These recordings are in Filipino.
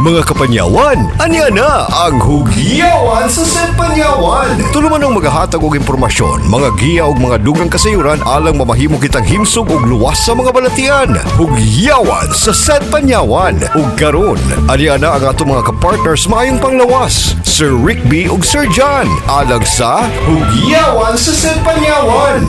Mga kapanyawan, anya na ang Hugyawan sa Set Panyawan. Tuluman ng maghahatag og impormasyon, mga giya ug mga dugang kasayuran alang mamahimo kitang himsog ug luwas sa mga balatian. Hugyawan sa Set Panyawan. Ug karon, anya na ang atong mga kapartners maayong panglawas, Sir Rick B ug Sir John, alang sa Hugyawan sa Set Panyawan.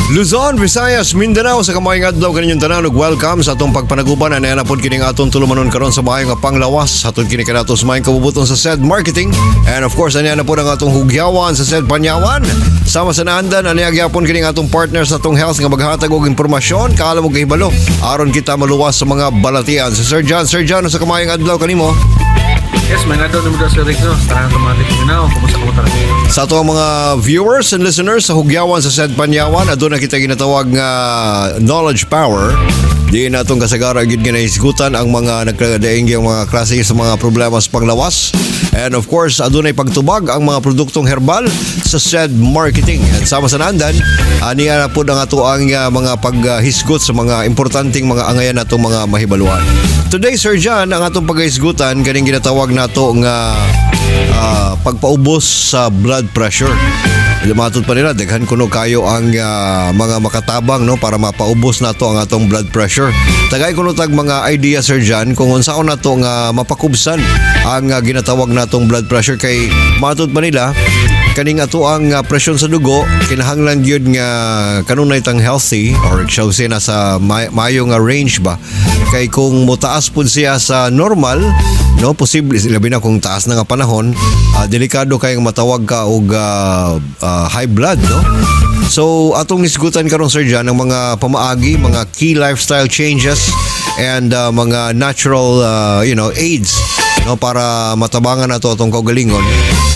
Luzon, Visayas, Mindanao sa kamayong adlaw kaninyong tanan ug welcome sa atong pagpanaguban na napod kining atong tulumanon karon sa maayong nga panglawas atong kini kanatos maayong kabubuton sa SED Marketing and of course ania na po ang atong hugyawan sa SED Panyawan. Sama sa naandan ania gyapon kining atong partners sa atong health nga maghatag og impormasyon kaala mo kahibalo aron kita maluwas sa mga balatian. Si Sir John sa kamayong adlaw kanimo. Yes, mga doon naman sa Rick, no? Tara tumatik mo na, kumusta ka mo tara? Sa ato mga viewers and listeners sa hugyawan sa SED Panyawan, adto na kita ginatawag nga knowledge power. Di na itong kasagara gid nga naisgutan ang mga nagkadaing yung mga klase sa mga problema sa panglawas. And of course, adunay pagtubag ang mga produktong herbal sa SED Marketing. And sama sa nandan, aniya na po ang ato ang mga paghisgot sa mga importanteng mga angayan natong mga mahibaluan. Today, Sir John, ang atong paghisgutan kaning ginatawag nato nga pagpaubos sa blood pressure. Lumatod pa nila, daghan kuno kayo ang mga makatabang no para mapaubos nato ang atong blood pressure. Tagay kuno tag mga idea, Sir John, kung unsaon nato nga mapakubsan ang ginatawag natong blood pressure kay matod pa nila kaning ato ang presyon sa dugo kinahanglan gyud nga kanunay tang healthy or shall say nasa maayo nga range ba kay kung motaas pud siya sa normal no posible labi na kung taas na nga panahon delikado kay matawag ka og high blood no. So atong nisgutan karon Sir John ang mga pamaagi, mga key lifestyle changes and mga natural aids no para matabangan nato atong kaugalingon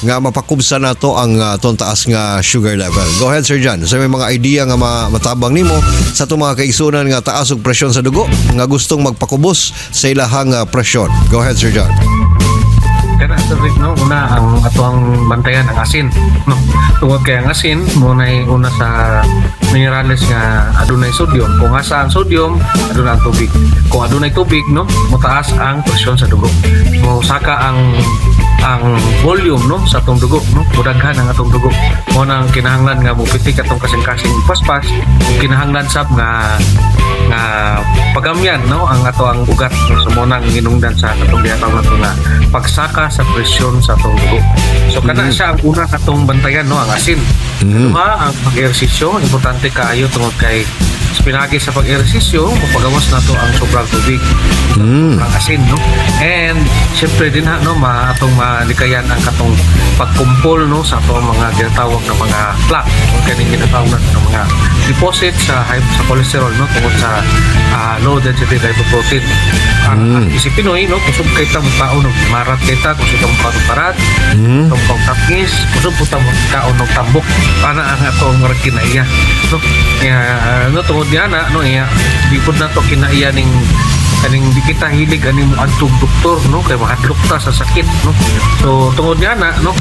nga mapakubsan nato ang atong taas nga sugar level. Go ahead Sir John. So may mga idea nga matabang nimo sa atong mga kaigsunan nga taas og presyon sa dugo nga gustong magpakubos sa ilahang presyon. Go ahead Sir John. Kana sa Rick, no? Una, ang atuang bantayan ang asin. No? Tungod kay ang asin, muna'y una sa minerales nga adunay sodium. Kung asa ang sodium, adunay ang tubig. Kung adunay tubig, no? Mataas ang presyon sa dugo. So, saka ang volume no sa atong dugo no mudaghan ang atong dugo mo nang kinahanglan nga mupitik atong kasing-kasing paspas kinahanglan sab nga pagamyan no ang ato ang ugat no so mo nang hinungdan sa atong ginatawag nato nga pagsaka sa presyon sa atong dugo so kana siya ang una katong bantayan no ang asin ang pag-ehersisyo importante kaayo tungod kay pinagi sa pag-ehersisyo mapagawas nato ang sobrang tubig ang asin no and syempre din no atong malikayan ang katong pagkumpol no sa atong mga ginatawag na mga plaque o kaning ginatawag na mga deposit sa cholesterol no tungod sa low density lipoprotein ang isip Pinoy no kusog kay ta mutaon og marat kay ta kusog ta parat tong tapis kusog ta mutaon og tambok ana ang atong mga kinaiya no no tungod diana no di pud nato kinaiya ning kaning di kita hilig aning adtong doktor no kay mahadlok ta sa sakit no so tungod diana no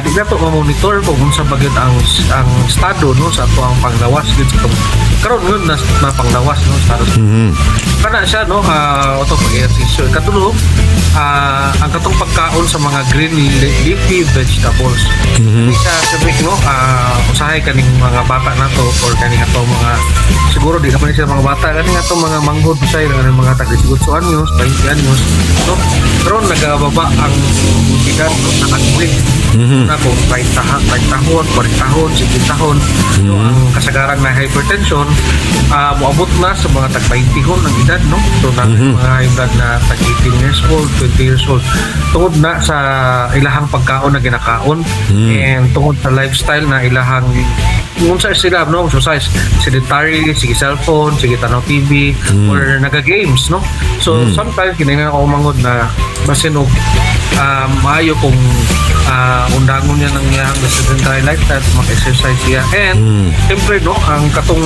di nato ma-monitor kung unsa ba gyud ang estado no sa ato ang panglawas gyud sa karon gyud na panglawas no estado kana siya no auto pag-ehersisyo katulo ang katong pagkaon sa mga green leafy vegetables isa sabi no usahay kaning mga bata nato or kaning ato mga siguro di naman sila mga bata kaning ato mga manghod usay kaning mga tag 18 anyos 20 anyos no pero nagababa ang edad no nakagwit na kung 30 tahon 40 tahon 60 tahon no ang kasagaran na hypertension moabot na sa mga tag 20 hon ang edad no so mga edad na tag 18 years old 20 years old tungod na sa ilahang pagkaon na ginakaon and tungod sa lifestyle na ilahang kung sa sila no exercise sedentary sige cellphone sige tanaw TV or naga-games no so sometimes kinahanglan ako mangod na basin og maayo kung undangon niya ng iyang sedentary lifestyle mag-exercise siya and siyempre no ang katong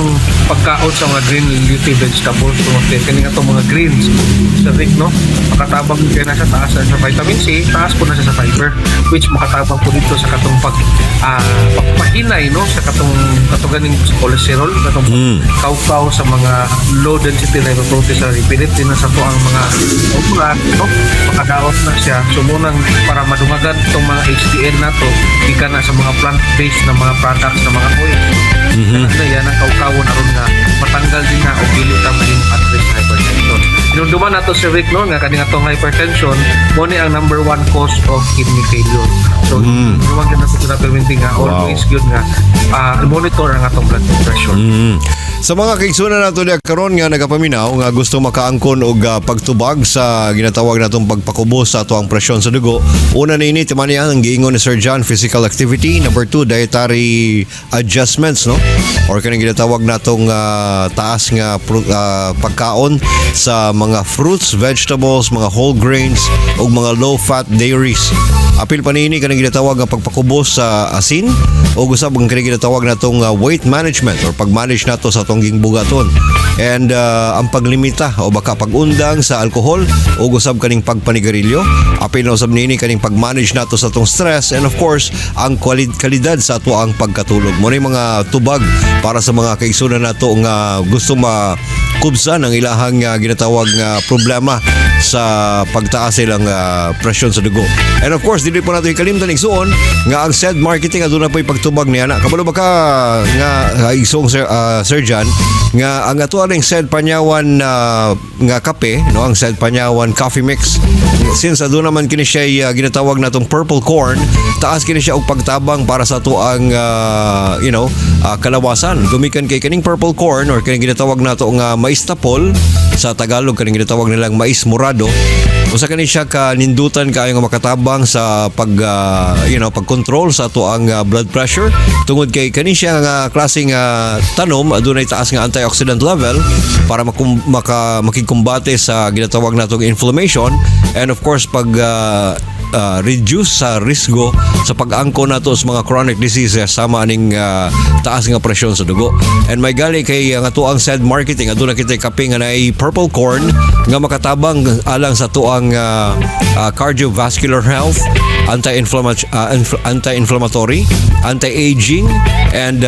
pagkaon sa mga green leafy vegetables so kaning atong mga greens sa Rick no makatabang kaya na sa taas sa vitamin C, taas po na siya sa fiber, which makatabang po dito sa katong pagpahinay, no, sa katuganing cholesterol, katong kaukaw sa mga low density lipoprotein sa lipid, din na sa to ang mga ulat, no, makadaot na siya. So munang para madungagan itong mga HDL na to, ika na sa mga plant-based na mga products na mga oil. Na yan ang kaukawon aron nga matanggal din na o dili ta maging at-risk hypertension. Sinunduman nato si Rick no nga kani atong hypertension mo ni ang number 1 cause of kidney failure. So huwag na sa preventing nga always good nga monitor ang atong blood pressure. Sa mga kaigsunan nato diya karon nga nagapaminaw nga gusto makaangkon og pagtubag sa ginatawag natong pagpakubos sa ato ang presyon sa dugo. Una ni ini timani ang giingon ni Sir John, physical activity. Number 2, dietary adjustments, no? Or kaning ginatawag natong taas nga pagkaon sa mga fruits, vegetables, mga whole grains ug mga low fat dairies. Apil pa niini kanang ginatawag nga pagpakubos sa asin o usab ang kanang ginatawag natong weight management or pag-manage nato sa atong gingbugaton. And ang paglimita o baka pag-undang sa alcohol o usab kaning pagpanigarilyo. Apil na usab niini kaning pag-manage nato sa atong stress, and of course ang kalidad sa ato ang pagkatulog. Mo ni mga tubag para sa mga kaigsunan nato nga gusto makubsan ang ilahang ginatawag nga problema sa pagtaas silang presyon sa dugo. And of course, dili po nato ikalimtan igsuon nga ang said marketing aduna po'y pagtubag niya na. Kabalo ba ka nga igsuong Sir John nga ang ato aning said panyawan nga kape, no, ang said panyawan coffee mix, since aduna man kini siya ginatawag natong purple corn, taas kini siya og pagtabang para sa ato ang kalawasan. Gumikan kay kaning purple corn or kaning ginatawag nato nga mais tapol, sa Tagalog kaning ginatawag nilang mais morado. Usa kani siya ka nindutan kaayo nga makatabang sa pagkontrol sa ato ang blood pressure, tungod kay kani siya nga klaseng tanom adunay taas nga antioxidant level para makikumbate sa ginatawag natong inflammation, and of course pag reduce sa risgo sa pag-angko nato sa mga chronic diseases sama aning taas nga presyon sa dugo. And may gali kay nga to ang said marketing aduna kitay kape nga naay purple corn nga makatabang alang sa to ang cardiovascular health, anti-inflammatory, anti-aging, and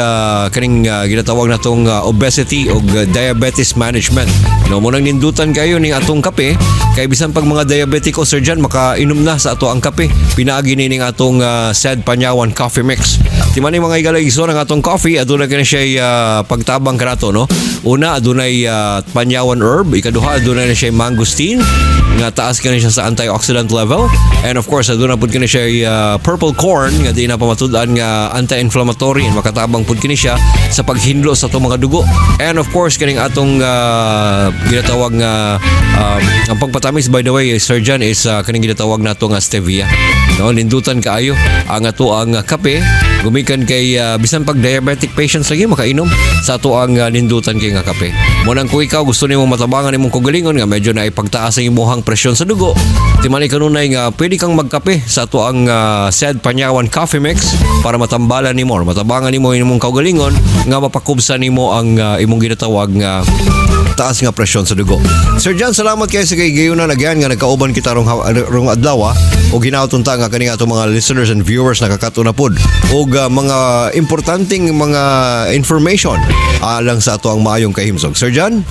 kaning ginatawag natong obesity o diabetes management. No, munang nindutan kayo ning atong kape kay bisan pag mga diabetic o Sir John makainom na sa ato ang kape. Pinaagi ning atong said panyawan coffee mix. Timani mga igalaigso ng atong coffee aduna kini siya pagtabang kanato, no. Una adunay panyawan herb, ikaduha adunay na siya mangosteen nga taas kani siya sa antioxidant level, and of course aduna pud kini siya purple corn nga di na pamatud-an nga anti-inflammatory, and makatabang pud kini siya sa paghinlo sa atong mga dugo. And of course kaning atong ginatawag nga ang pagpatamis, by the way Sir John, is kaning ginatawag nato nga stevia, no. Nindutan kaayo ang ato ang kape, gumikan kay bisan pag diabetic patients lagi makainom sa ato ang nindutan kay nga kape. Mo nang kung ikaw gusto nimo matabangan imong kaugalingon nga medyo na ipagtaas ang imong presyon sa dugo, timani kanunay nga pwede kang magkape sa ato ang said panyawan coffee mix para matambalan nimo or matabangan nimo imong kaugalingon nga mapakubsan nimo ang imong ginatawag nga taas nga presyon sa dugo. Sir John, salamat kayo sa kay gayuna nagyan nga nagkauban kita rong adlaw o ginauton ta nga kaning atong mga listeners and viewers nakakatuna pod og mga importanteng mga information alang sa ato ang maayong kahimsog. Sir John?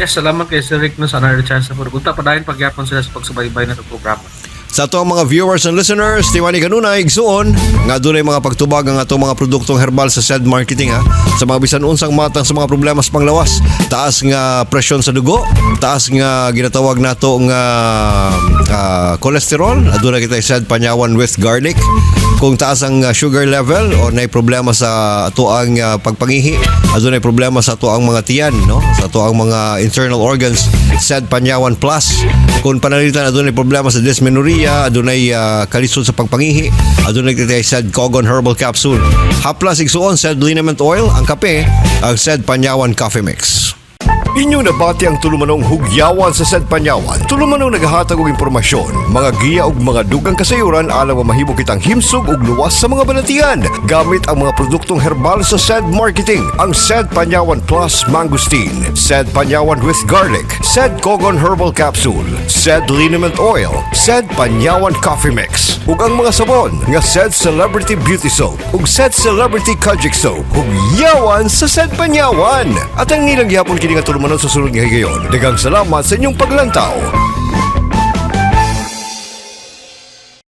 Yes, salamat kay Sir Rick no sa another chance na pagpunta pa dahil pagyapon sila sa pagsubaybay na itong programa. Sa ato ang mga viewers and listeners, tiwani kanunay igsuon nga dunay mga pagtubag ang atong mga produktong herbal sa said marketing sa mga bisan unsang matang sa mga problema sa panglawas. Taas nga presyon sa dugo, taas nga ginatawag nato nga cholesterol, aduna kita said panyawan with garlic. Kung taas ang sugar level o nay problema sa ato ang pagpangihi, adunay problema sa ato ang mga tiyan, no, sa ato ang mga internal organs, said panyawan plus. Kung panalitan adunay problema sa dysmenorrhea, adunay kalisod sa pagpangihi, adunay kita said Cogon herbal capsule. Haplas igsuon said liniment oil, ang kape ang said panyawan coffee mix. Inyong nabati ang tulumanong hugyawan sa Sed Panyawan. Tulumanong naghahatag og impormasyon, mga giya ug mga dugang kasayuran alang mamahimo kitang himsog ug luwas sa mga balatian gamit ang mga produktong herbal sa Sed Marketing. Ang Sed Panyawan Plus Mangosteen, Sed Panyawan with Garlic, Sed Kogon Herbal Capsule, Sed Liniment Oil, Sed Panyawan Coffee Mix, ug ang mga sabon nga Sed Celebrity Beauty Soap ug Sed Celebrity Kojic Soap. Hugyawan sa Sed Panyawan. At ang nilang gihapon kini nga tulumanon sa sunod nga higayon. Daghang salamat sa inyong paglantaw.